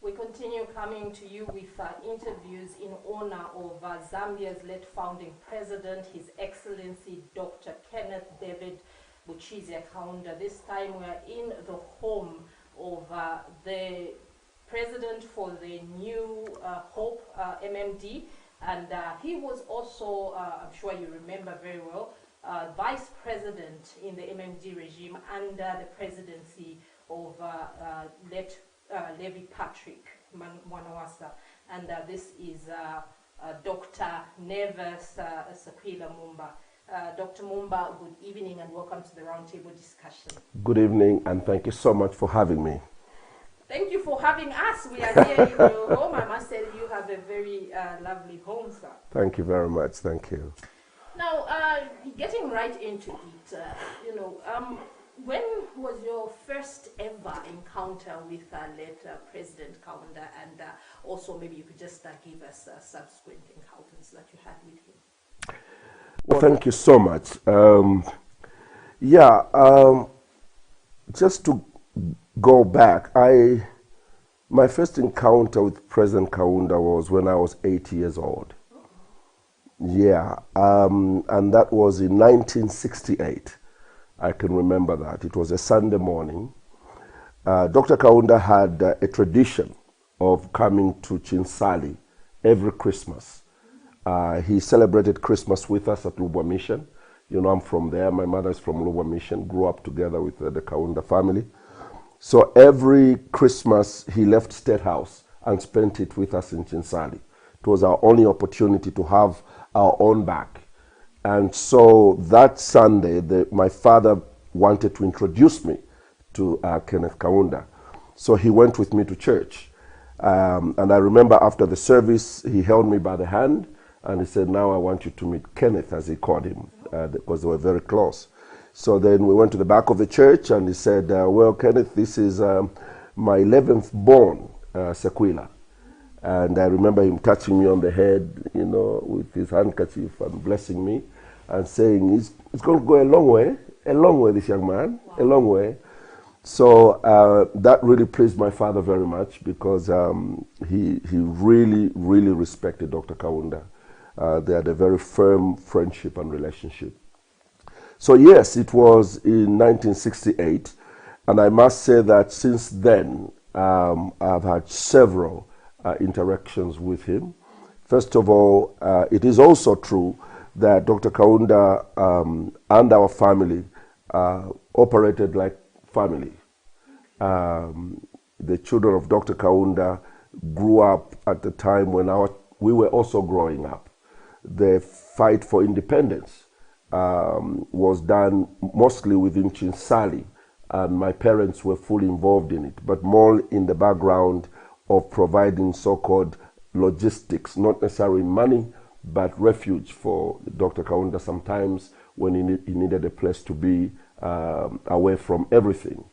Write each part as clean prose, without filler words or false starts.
We continue coming to you with interviews in honor of Zambia's late founding president, His Excellency Dr. Kenneth David Kaunda. This time we are in the home of the president for the New Hope, MMD, and he was also, I'm sure you remember very well, Vice President in the MMD regime under the presidency of late Levi Patrick Mwanawasa, and this is Dr. Neves Sekwila Mumba. Dr. Mumba, good evening and welcome to the roundtable discussion. Good evening and thank you so much for having me. Thank you for having us. We are here in your home. I must say that you have a very lovely home, sir. Thank you very much. Thank you. Now, getting right into it, when was your first ever encounter with late President Kaunda, and also maybe you could just give us subsequent encounters that you had with him? Well, thank you so much. Just to go back, my first encounter with President Kaunda was when I was 8 years old. Yeah, and that was in 1968. I can remember that. It was a Sunday morning. Dr. Kaunda had a tradition of coming to Chinsali every Christmas. He celebrated Christmas with us at Lubwa Mission. You know, I'm from there. My mother is from Lubwa Mission, grew up together with the Kaunda family. So every Christmas, he left State House and spent it with us in Chinsali. It was our only opportunity to have our own back. And so that Sunday, my father wanted to introduce me to Kenneth Kaunda. So he went with me to church. And I remember after the service, he held me by the hand and he said, "Now I want you to meet Kenneth," as he called him, because they were very close. So then we went to the back of the church and he said, "Well, Kenneth, this is my 11th born, Sekwila." And I remember him touching me on the head, you know, with his handkerchief and blessing me and saying, it's going to go a long way, this young man, wow. A long way. So that really pleased my father very much because he really, really respected Dr. Kaunda. They had a very firm friendship and relationship. So yes, it was in 1968, and I must say that since then, I've had several interactions with him. First of all, it is also true that Dr. Kaunda and our family operated like family. The children of Dr. Kaunda grew up at the time when we were also growing up. The fight for independence was done mostly within Chinsali, and my parents were fully involved in it, but more in the background of providing so-called logistics, not necessarily money, but refuge for Dr. Kaunda sometimes when he needed a place to be away from everything.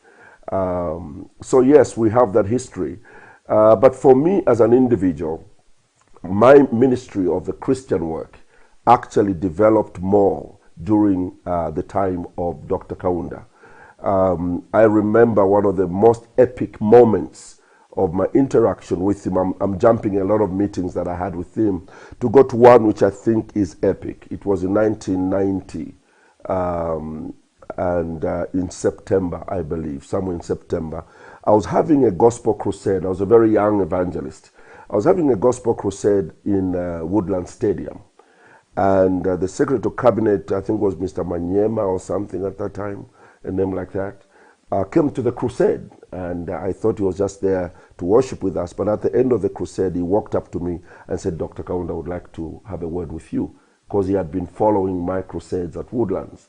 So yes, we have that history. But for me as an individual, my ministry of the Christian work actually developed more during the time of Dr. Kaunda. I remember one of the most epic moments of my interaction with him. I'm jumping a lot of meetings that I had with him to go to one which I think is epic. It was in 1990 and in September, I believe, somewhere in September. I was having a gospel crusade. I was a very young evangelist. I was having a gospel crusade in Woodland Stadium. And the Secretary of Cabinet, I think was Mr. Manyema or something at that time, a name like that, came to the crusade, and I thought he was just there to worship with us. But at the end of the crusade, he walked up to me and said, "Dr. Kaunda would like to have a word with you," because he had been following my crusades at Woodlands.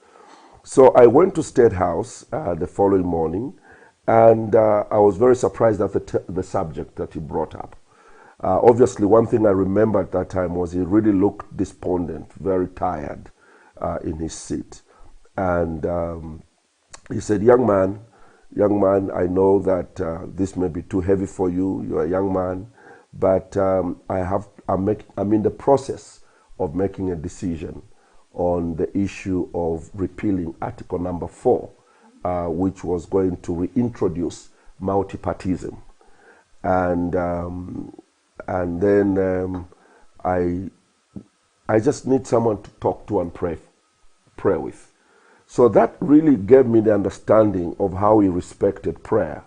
So I went to State House the following morning, and I was very surprised at the subject that he brought up. Obviously, one thing I remember at that time was he really looked despondent, very tired in his seat. And he said, young man, I know that this may be too heavy for you. You're a young man, but I'm in the process of making a decision on the issue of repealing Article number 4, which was going to reintroduce multipartyism. and then I just need someone to talk to and pray with. So that really gave me the understanding of how he respected prayer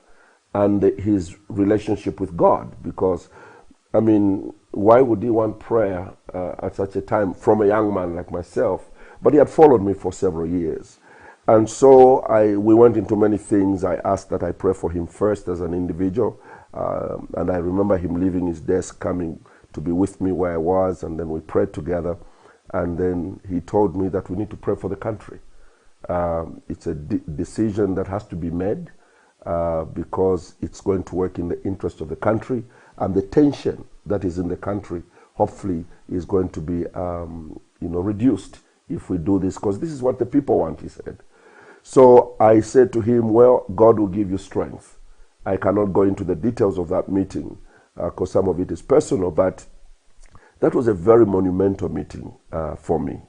and his relationship with God. Because, I mean, why would he want prayer at such a time from a young man like myself? But he had followed me for several years. And so we went into many things. I asked that I pray for him first as an individual. And I remember him leaving his desk, coming to be with me where I was, and then we prayed together. And then he told me that we need to pray for the country. It's a decision that has to be made because it's going to work in the interest of the country, and the tension that is in the country hopefully is going to be reduced if we do this, because this is what the people want, he said. So I said to him, well, God will give you strength. I cannot go into the details of that meeting because some of it is personal, but that was a very monumental meeting for me.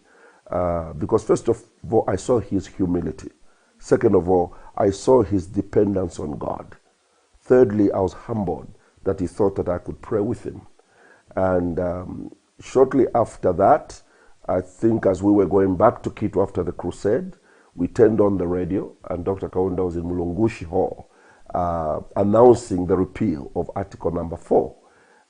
Because first of all, I saw his humility. Second of all, I saw his dependence on God. Thirdly, I was humbled that he thought that I could pray with him. And shortly after that, I think as we were going back to Quito after the crusade, we turned on the radio, and Dr. Kaunda was in Mulungushi Hall announcing the repeal of Article number 4.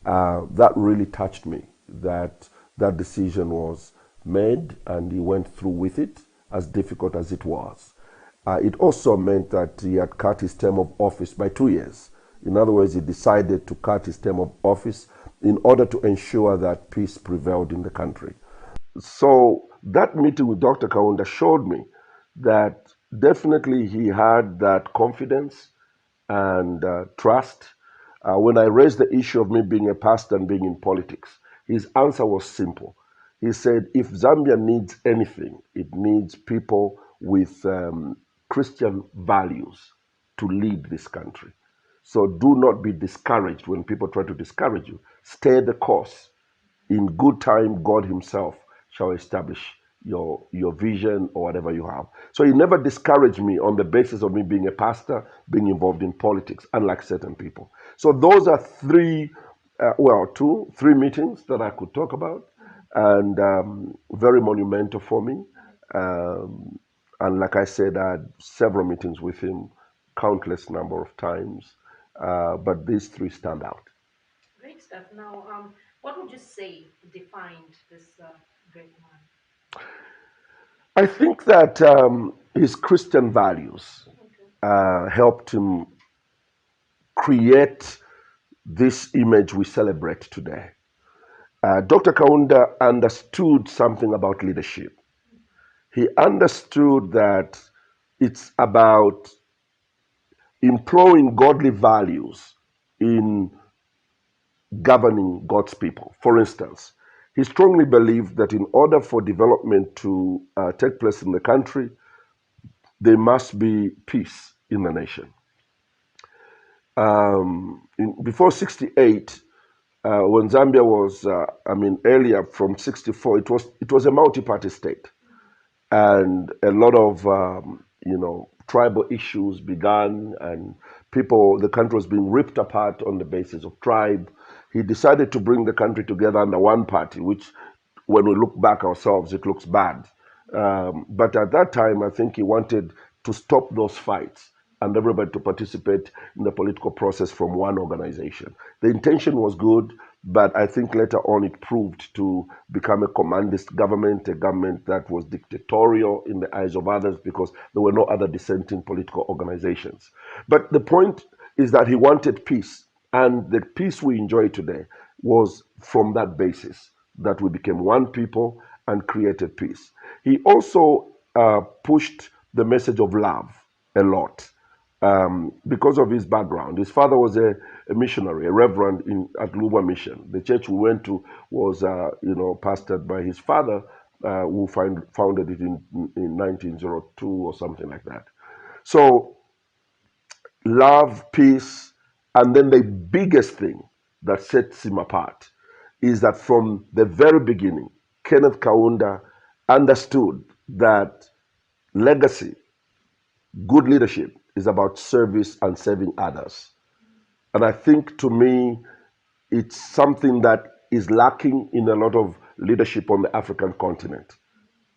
That really touched me, that decision was made, and he went through with it, as difficult as it was. It also meant that he had cut his term of office by 2 years. In other words, he decided to cut his term of office in order to ensure that peace prevailed in the country. So that meeting with Dr. Kaunda showed me that definitely he had that confidence and trust. When I raised the issue of me being a pastor and being in politics, his answer was simple. He said, if Zambia needs anything, it needs people with Christian values to lead this country. So do not be discouraged when people try to discourage you. Stay the course. In good time, God himself shall establish your vision or whatever you have. So he never discouraged me on the basis of me being a pastor, being involved in politics, unlike certain people. So those are three meetings that I could talk about, and very monumental for me. And like I said, I had several meetings with him, countless number of times, but these three stand out. Great stuff. Now, what would you say defined this great man? I think that his Christian values helped him create this image we celebrate today. Dr. Kaunda understood something about leadership. He understood that it's about employing godly values in governing God's people. For instance, he strongly believed that in order for development to take place in the country, there must be peace in the nation. Before 68, when Zambia was, earlier from 64, it was a multi-party state, and a lot of tribal issues began, and the country was being ripped apart on the basis of tribe. He decided to bring the country together under one party, which, when we look back ourselves, it looks bad. But at that time, I think he wanted to stop those fights and everybody to participate in the political process from one organization. The intention was good, but I think later on it proved to become a commandist government, a government that was dictatorial in the eyes of others because there were no other dissenting political organizations. But the point is that he wanted peace, and the peace we enjoy today was from that basis, that we became one people and created peace. He also pushed the message of love a lot. Because of his background. His father was a missionary, a reverend at Luba Mission. The church we went to was, pastored by his father, who founded it in 1902 or something like that. So, love, peace, and then the biggest thing that sets him apart is that from the very beginning, Kenneth Kaunda understood that legacy, good leadership, is about service and serving others. And I think, to me, it's something that is lacking in a lot of leadership on the African continent.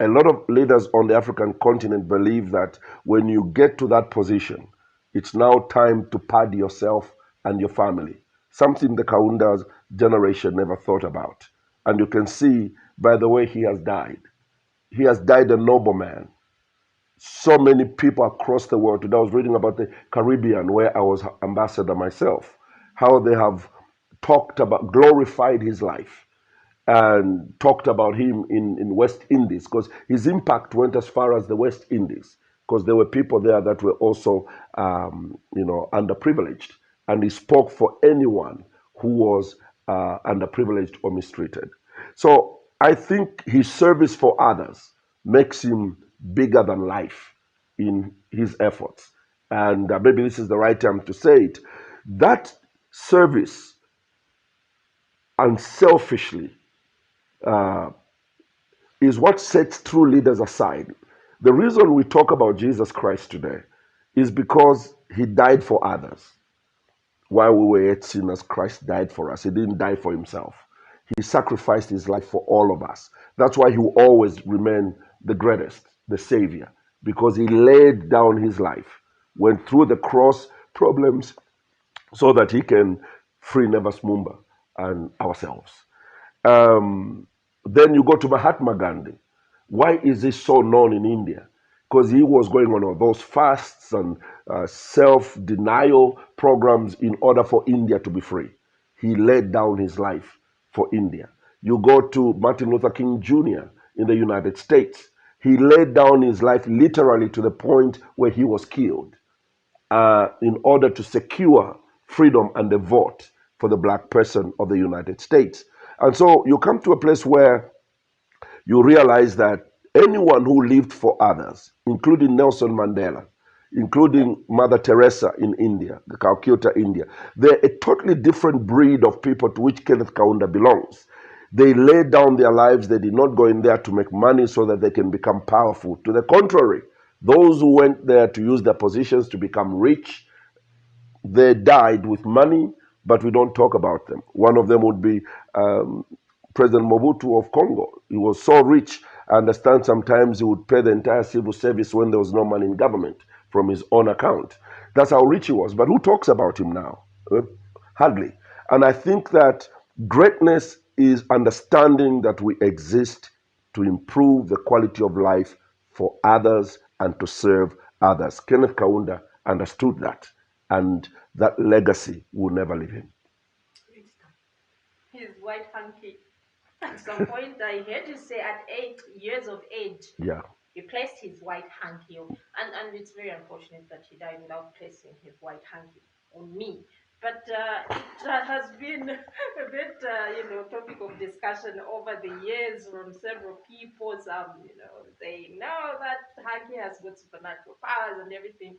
A lot of leaders on the African continent believe that when you get to that position, it's now time to pad yourself and your family, something the Kaunda's generation never thought about. And you can see by the way he has died. He has died a noble man. So many people across the world. Today I was reading about the Caribbean, where I was ambassador myself, how they have talked about, glorified his life and talked about him in West Indies, because his impact went as far as the West Indies, because there were people there that were also, underprivileged. And he spoke for anyone who was underprivileged or mistreated. So I think his service for others makes him bigger than life in his efforts. And maybe this is the right time to say it. That service unselfishly is what sets true leaders aside. The reason we talk about Jesus Christ today is because he died for others. While we were yet sinners, Christ died for us. He didn't die for himself. He sacrificed his life for all of us. That's why he will always remain the greatest, the Savior, because he laid down his life, went through the cross problems so that he can free Nevis Mumba and ourselves. Then you go to Mahatma Gandhi. Why is he so known in India? Because he was going on all those fasts and self-denial programs in order for India to be free. He laid down his life for India. You go to Martin Luther King Jr. in the United States. He laid down his life literally to the point where he was killed in order to secure freedom and the vote for the black person of the United States. And so you come to a place where you realize that anyone who lived for others, including Nelson Mandela, including Mother Teresa in India, the Calcutta, India, they're a totally different breed of people to which Kenneth Kaunda belongs. They laid down their lives. They did not go in there to make money so that they can become powerful. To the contrary, those who went there to use their positions to become rich, they died with money, but we don't talk about them. One of them would be President Mobutu of Congo. He was so rich, I understand sometimes he would pay the entire civil service when there was no money in government from his own account. That's how rich he was. But who talks about him now? Hardly. And I think that greatness is understanding that we exist to improve the quality of life for others and to serve others. Kenneth Kaunda understood that, and that legacy will never leave him. His white hanky. At some point, I heard you say at 8 years of age, Yeah, he placed his white hanky on, and it's very unfortunate that he died without placing his white hanky on me. But it has been a bit, topic of discussion over the years from several people. Saying no, that hanky has got supernatural powers and everything.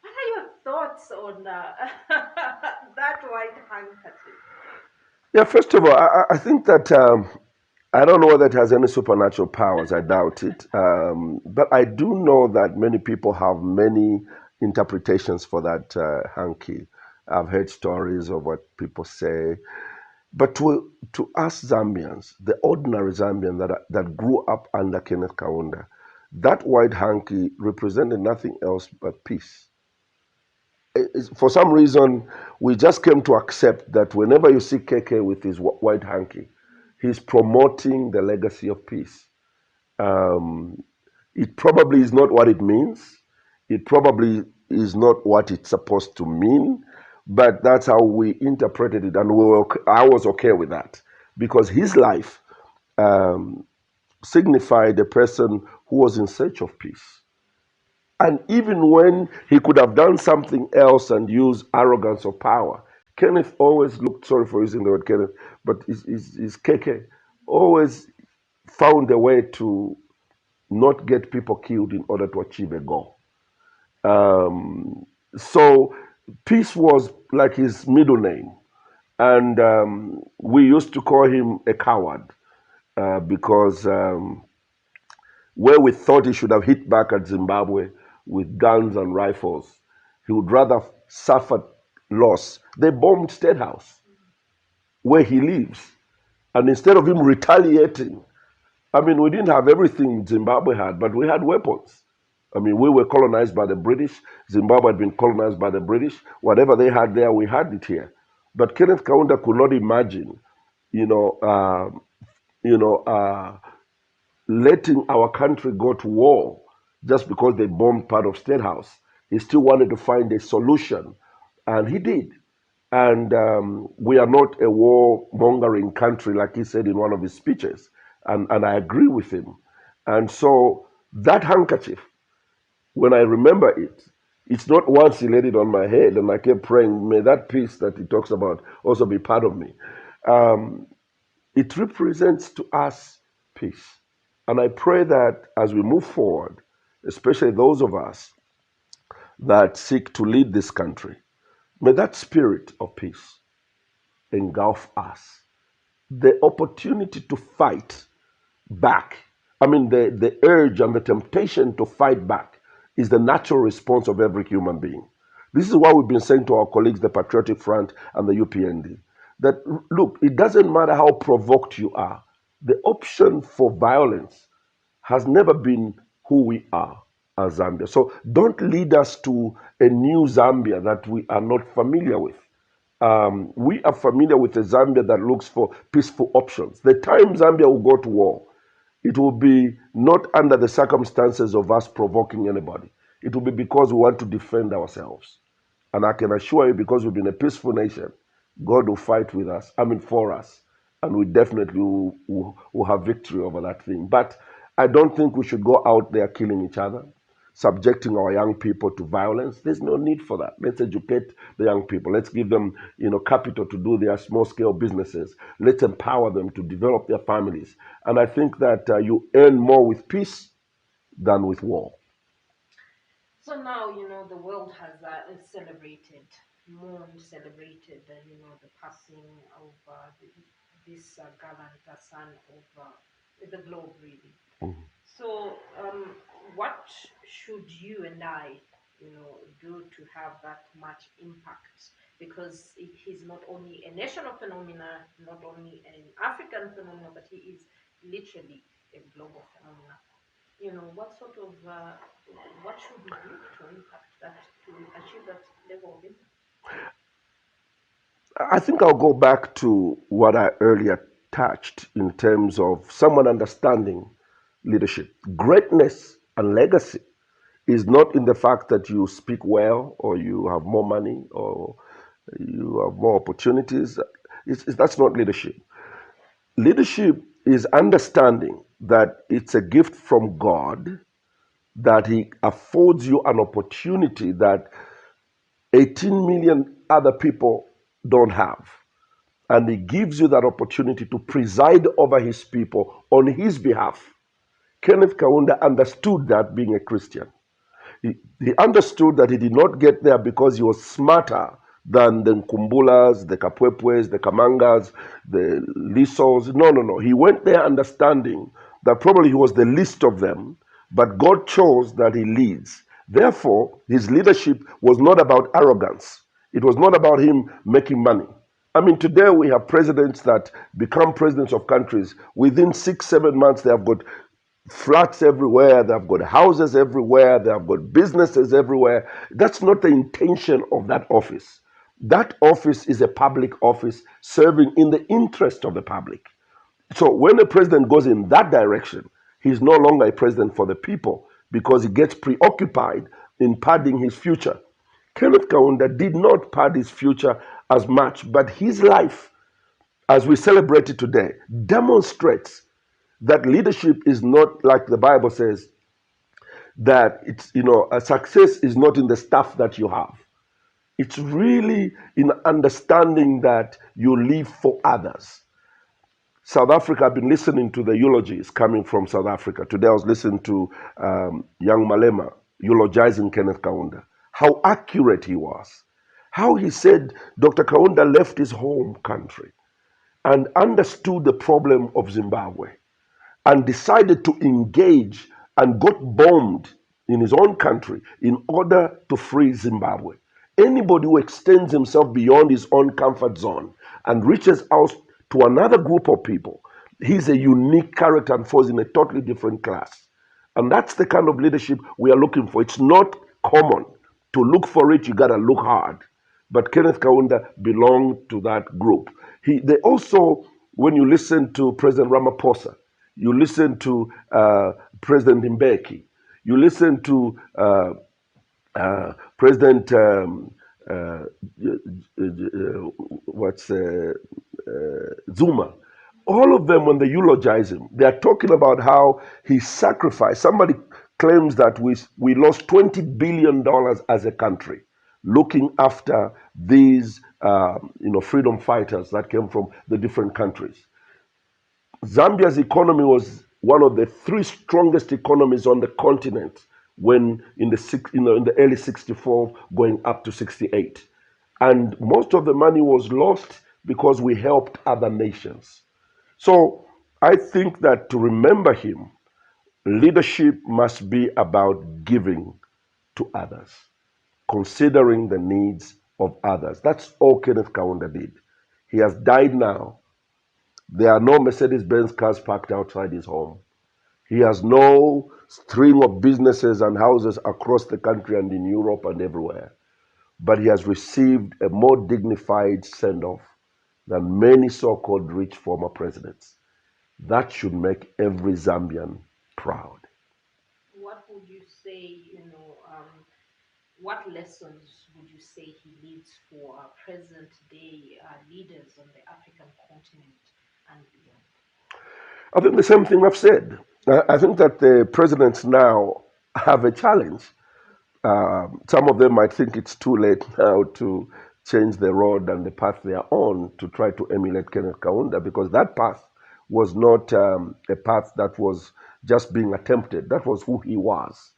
What are your thoughts on that white handkerchief? Yeah, first of all, I think that I don't know whether it has any supernatural powers. I doubt it. But I do know that many people have many interpretations for that hanky. I've heard stories of what people say. But to us Zambians, the ordinary Zambian that grew up under Kenneth Kaunda, that white hanky represented nothing else but peace. For some reason, we just came to accept that whenever you see KK with his white hanky, he's promoting the legacy of peace. It probably is not what it means. It probably is not what it's supposed to mean, but that's how we interpreted it, and I was okay with that, because his life signified a person who was in search of peace. And even when he could have done something else and used arrogance or power, Kenneth always looked, sorry for using the word Kenneth, but his KK always found a way to not get people killed in order to achieve a goal. So peace was like his middle name. And we used to call him a coward because where we thought he should have hit back at Zimbabwe with guns and rifles, he would rather suffer loss, they bombed State House, where he lives. And instead of him retaliating, I mean, we didn't have everything Zimbabwe had, but we had weapons. I mean, we were colonized by the British. Zimbabwe had been colonized by the British. Whatever they had there, we had it here. But Kenneth Kaunda could not imagine, you know, letting our country go to war just because they bombed part of State House. He still wanted to find a solution, and he did. And we are not a war-mongering country, like he said in one of his speeches. And I agree with him. And so that handkerchief, when I remember it, it's not once he laid it on my head and I kept praying, may that peace that he talks about also be part of me. It represents to us peace. And I pray that as we move forward, especially those of us that seek to lead this country, may that spirit of peace engulf us. The opportunity to fight back, I mean, the urge and the temptation to fight back is the natural response of every human being. This is why we've been saying to our colleagues, the Patriotic Front and the UPND, that look, it doesn't matter how provoked you are. The option for violence has never been who we are as Zambia. So don't lead us to a new Zambia that we are not familiar with. We are familiar with a Zambia that looks for peaceful options. The time Zambia will go to war, it will be not under the circumstances of us provoking anybody. It will be because we want to defend ourselves. And I can assure you, because we've been a peaceful nation, God will fight with us, I mean for us. And we definitely will have victory over that thing. But I don't think we should go out there killing each other, subjecting our young people to violence. There's no need for that. Let's educate the young people. Let's give them, capital to do their small-scale businesses. Let's empower them to develop their families. And I think that you earn more with peace than with war. So now, the world has celebrated, celebrated, the passing of this gallant son of the globe, really. Mm-hmm. So, what should you and I, do to have that much impact? Because he's not only a national phenomenon, not only an African phenomenon, but he is literally a global phenomenon. What sort of, what should we do to impact that, to achieve that level of impact? I think I'll go back to what I earlier touched in terms of someone understanding leadership. Greatness and legacy is not in the fact that you speak well or you have more money or you have more opportunities. That's not leadership. Leadership is understanding that it's a gift from God, that He affords you an opportunity that 18 million other people don't have. And He gives you that opportunity to preside over His people on His behalf. Kenneth Kaunda understood that, being a Christian. He understood that he did not get there because he was smarter than the Nkumbulas, the Kapwepwes, the Kamangas, the Lisos. No. He went there understanding that probably he was the least of them, but God chose that he leads. Therefore, his leadership was not about arrogance. It was not about him making money. I mean, today we have presidents that become presidents of countries. Within 6-7 months, they have got flats everywhere, they've got houses everywhere, they've got businesses everywhere. That's not the intention of that office. That office is a public office serving in the interest of the public. So when a president goes in that direction, he's no longer a president for the people because he gets preoccupied in padding his future. Kenneth Kaunda did not pad his future as much, but his life, as we celebrate it today, demonstrates that leadership is not, like the Bible says, that it's, a success is not in the stuff that you have. It's really in understanding that you live for others. South Africa, I've been listening to the eulogies coming from South Africa. Today I was listening to young Malema eulogizing Kenneth Kaunda. How accurate he was. How he said Dr. Kaunda left his home country and understood the problem of Zimbabwe, and decided to engage and got bombed in his own country in order to free Zimbabwe. Anybody who extends himself beyond his own comfort zone and reaches out to another group of people, he's a unique character and falls in a totally different class. And that's the kind of leadership we are looking for. It's not common. To look for it, you got to look hard. But Kenneth Kaunda belonged to that group. They also, when you listen to President Ramaphosa, you listen to President Mbeki, you listen to President Zuma. All of them, when they eulogize him, they are talking about how he sacrificed. Somebody claims that we lost $20 billion as a country looking after these freedom fighters that came from the different countries. Zambia's economy was one of the three strongest economies on the continent when in the early 64 going up to 68. And most of the money was lost because we helped other nations. So I think that to remember him, leadership must be about giving to others, considering the needs of others. That's all Kenneth Kaunda did. He has died now. There are no Mercedes-Benz cars parked outside his home. He has no string of businesses and houses across the country and in Europe and everywhere. But he has received a more dignified send-off than many so-called rich former presidents. That should make every Zambian proud. What would you say, what lessons would you say he leaves for present-day leaders on the African continent and beyond? I think the same thing I've said. I think that the presidents now have a challenge. Some of them might think it's too late now to change the road and the path they are on to try to emulate Kenneth Kaunda, because that path was not a path that was just being attempted. That was who he was.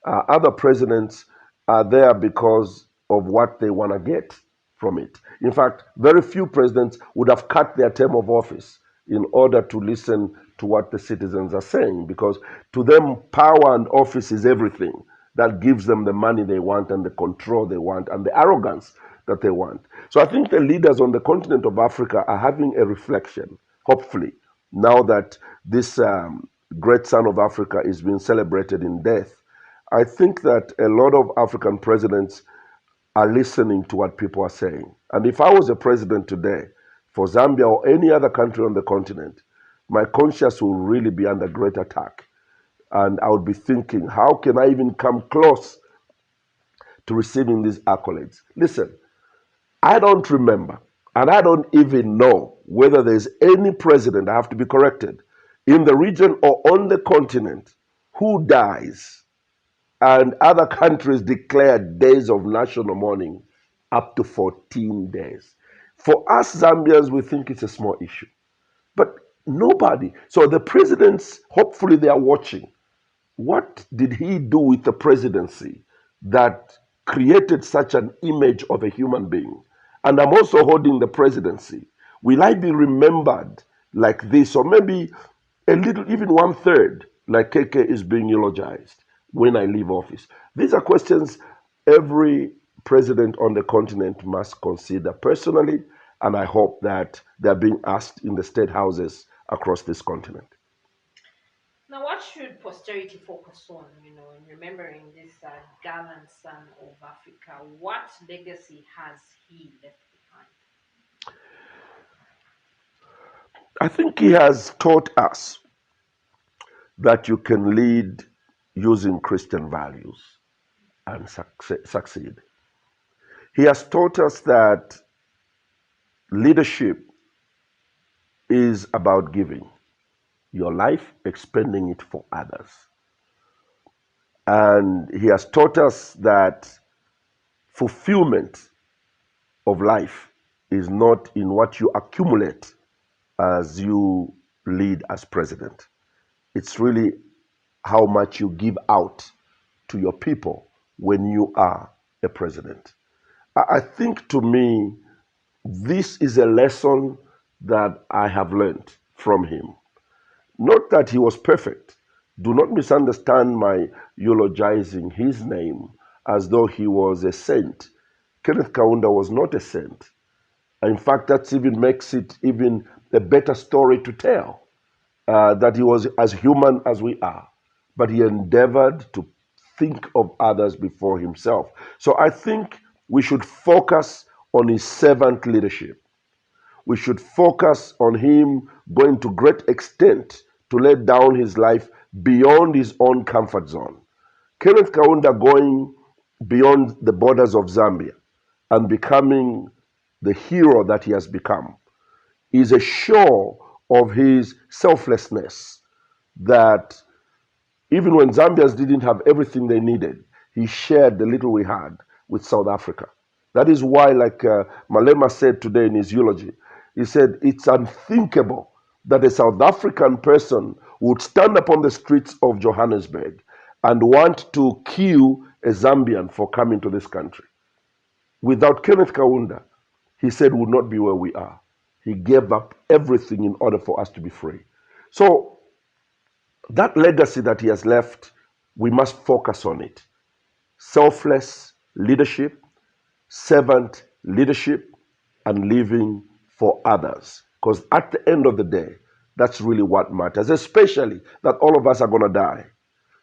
Other presidents are there because of what they want to get from it. In fact, very few presidents would have cut their term of office in order to listen to what the citizens are saying, because to them, power and office is everything. That gives them the money they want and the control they want and the arrogance that they want. So I think the leaders on the continent of Africa are having a reflection, hopefully, now that this great son of Africa is being celebrated in death. I think that a lot of African presidents are listening to what people are saying. And if I was a president today for Zambia or any other country on the continent, my conscience will really be under great attack. And I would be thinking, how can I even come close to receiving these accolades? Listen, I don't remember, and I don't even know whether there's any president, I have to be corrected, in the region or on the continent who dies and other countries declare days of national mourning up to 14 days. For us Zambians, we think it's a small issue. But nobody. So the presidents, hopefully they are watching. What did he do with the presidency that created such an image of a human being? And I'm also holding the presidency. Will I be remembered like this? Or maybe a little, even 1/3, like KK is being eulogized when I leave office? These are questions every president on the continent must consider personally, and I hope that they're being asked in the state houses across this continent. Now, what should posterity focus on, in remembering this gallant son of Africa? What legacy has he left behind? I think he has taught us that you can lead using Christian values and succeed. He has taught us that leadership is about giving your life, expending it for others. And he has taught us that fulfillment of life is not in what you accumulate as you lead as president. It's really how much you give out to your people when you are a president. I think, to me, this is a lesson that I have learned from him. Not that he was perfect. Do not misunderstand my eulogizing his name as though he was a saint. Kenneth Kaunda was not a saint. In fact, that even makes it even a better story to tell, that he was as human as we are, but he endeavored to think of others before himself. So I think we should focus on his servant leadership. We should focus on him going to great extent to lay down his life beyond his own comfort zone. Kenneth Kaunda going beyond the borders of Zambia and becoming the hero that he has become is a show of his selflessness, that even when Zambians didn't have everything they needed, he shared the little we had with South Africa. That is why, like Malema said today in his eulogy, he said, it's unthinkable that a South African person would stand up on the streets of Johannesburg and want to kill a Zambian for coming to this country. Without Kenneth Kaunda, he said, would not be where we are. He gave up everything in order for us to be free. So that legacy that he has left, we must focus on it. Selfless leadership, servant leadership, and living for others. Because at the end of the day, that's really what matters, especially that all of us are going to die.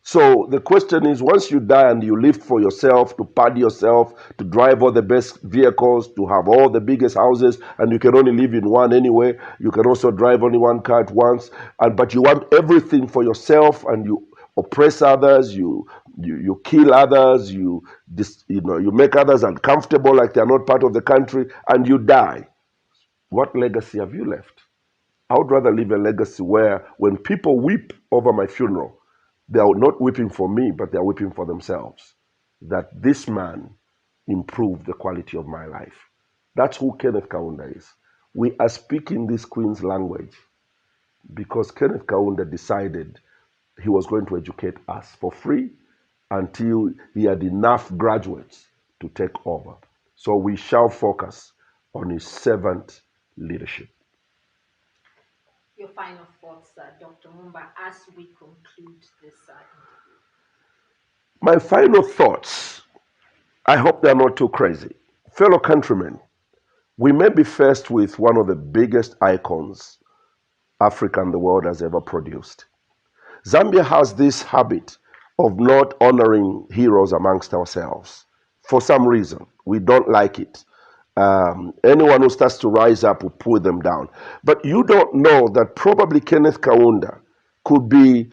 So the question is, once you die and you live for yourself, to party yourself, to drive all the best vehicles, to have all the biggest houses, and you can only live in one anyway, you can also drive only one car at once, but you want everything for yourself, and you oppress others, you kill others, you make others uncomfortable like they are not part of the country, and you die. What legacy have you left? I would rather leave a legacy where when people weep over my funeral, they are not weeping for me, but they are weeping for themselves. That this man improved the quality of my life. That's who Kenneth Kaunda is. We are speaking this Queen's language because Kenneth Kaunda decided he was going to educate us for free until he had enough graduates to take over. So we shall focus on his servant leadership. Your final thoughts, Dr. Mumba, as we conclude this interview. My final thoughts, I hope they're not too crazy. Fellow countrymen, we may be faced with one of the biggest icons Africa and the world has ever produced. Zambia has this habit of not honoring heroes amongst ourselves. For some reason, we don't like it. Anyone who starts to rise up will pull them down. But you don't know that probably Kenneth Kaunda could be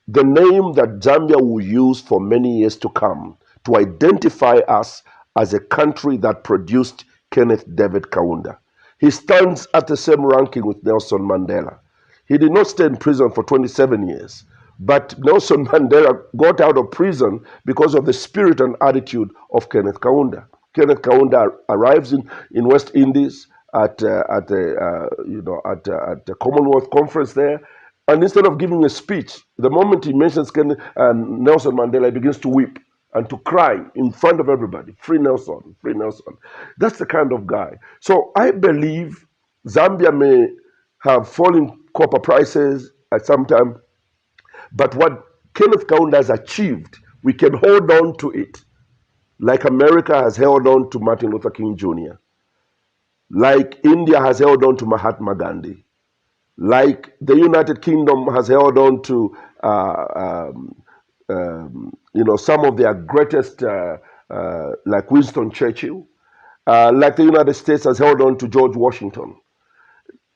the name that Zambia will use for many years to come to identify us as a country that produced Kenneth David Kaunda. He stands at the same ranking with Nelson Mandela. He did not stay in prison for 27 years, but Nelson Mandela got out of prison because of the spirit and attitude of Kenneth Kaunda. Kenneth Kaunda arrives in West Indies at the Commonwealth Conference there, and instead of giving a speech, the moment he mentions Nelson Mandela, he begins to weep and to cry in front of everybody. Free Nelson, free Nelson. That's the kind of guy. So I believe Zambia may have fallen copper prices at some time, but what Kenneth Kaunda has achieved, we can hold on to it. Like America has held on to Martin Luther King Jr., like India has held on to Mahatma Gandhi, like the United Kingdom has held on to some of their greatest, like Winston Churchill, like the United States has held on to George Washington.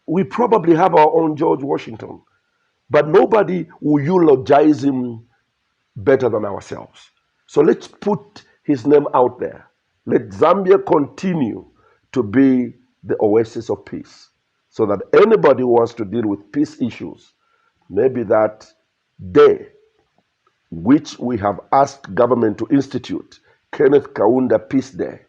We probably have our own George Washington, but nobody will eulogize him better than ourselves. So let's put his name out there. Let Zambia continue to be the oasis of peace, so that anybody who wants to deal with peace issues, maybe that day, which we have asked government to institute, Kenneth Kaunda Peace Day,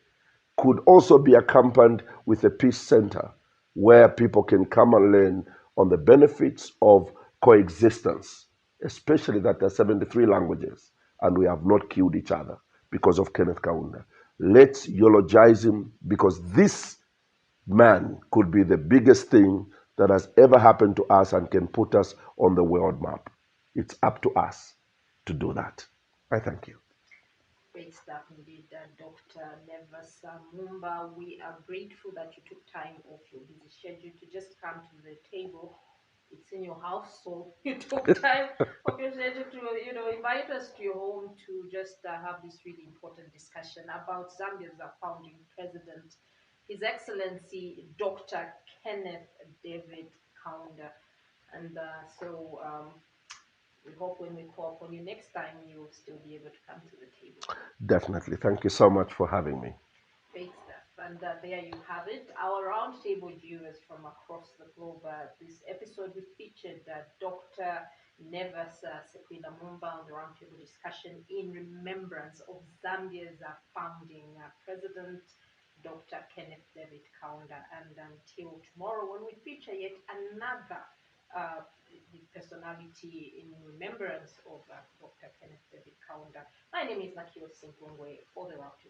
could also be accompanied with a peace center where people can come and learn on the benefits of coexistence, especially that there are 73 languages and we have not killed each other because of Kenneth Kaunda. Let's eulogize him, because this man could be the biggest thing that has ever happened to us and can put us on the world map. It's up to us to do that. I thank you. Great stuff indeed, Dr. Sekwila Mumba. We are grateful that you took time off your busy schedule to just come to the table. It's in your house, so you took time off your schedule to, invite us to your home to just have this really important discussion about Zambia's founding president, His Excellency Dr. Kenneth David Kaunda. And we hope when we call upon you next time, you'll still be able to come to the table. Definitely. Thank you so much for having me. Great stuff. And there you have it. Our roundtable viewers from across the globe. This episode we featured Dr. Sekwila Mumba on the roundtable discussion in remembrance of Zambia's founding president, Dr. Kenneth David Kaunda. And until tomorrow, when we feature yet another personality in remembrance of Dr. Kenneth David Kaunda. My name is Nakiwe Simpungwe for the roundtable.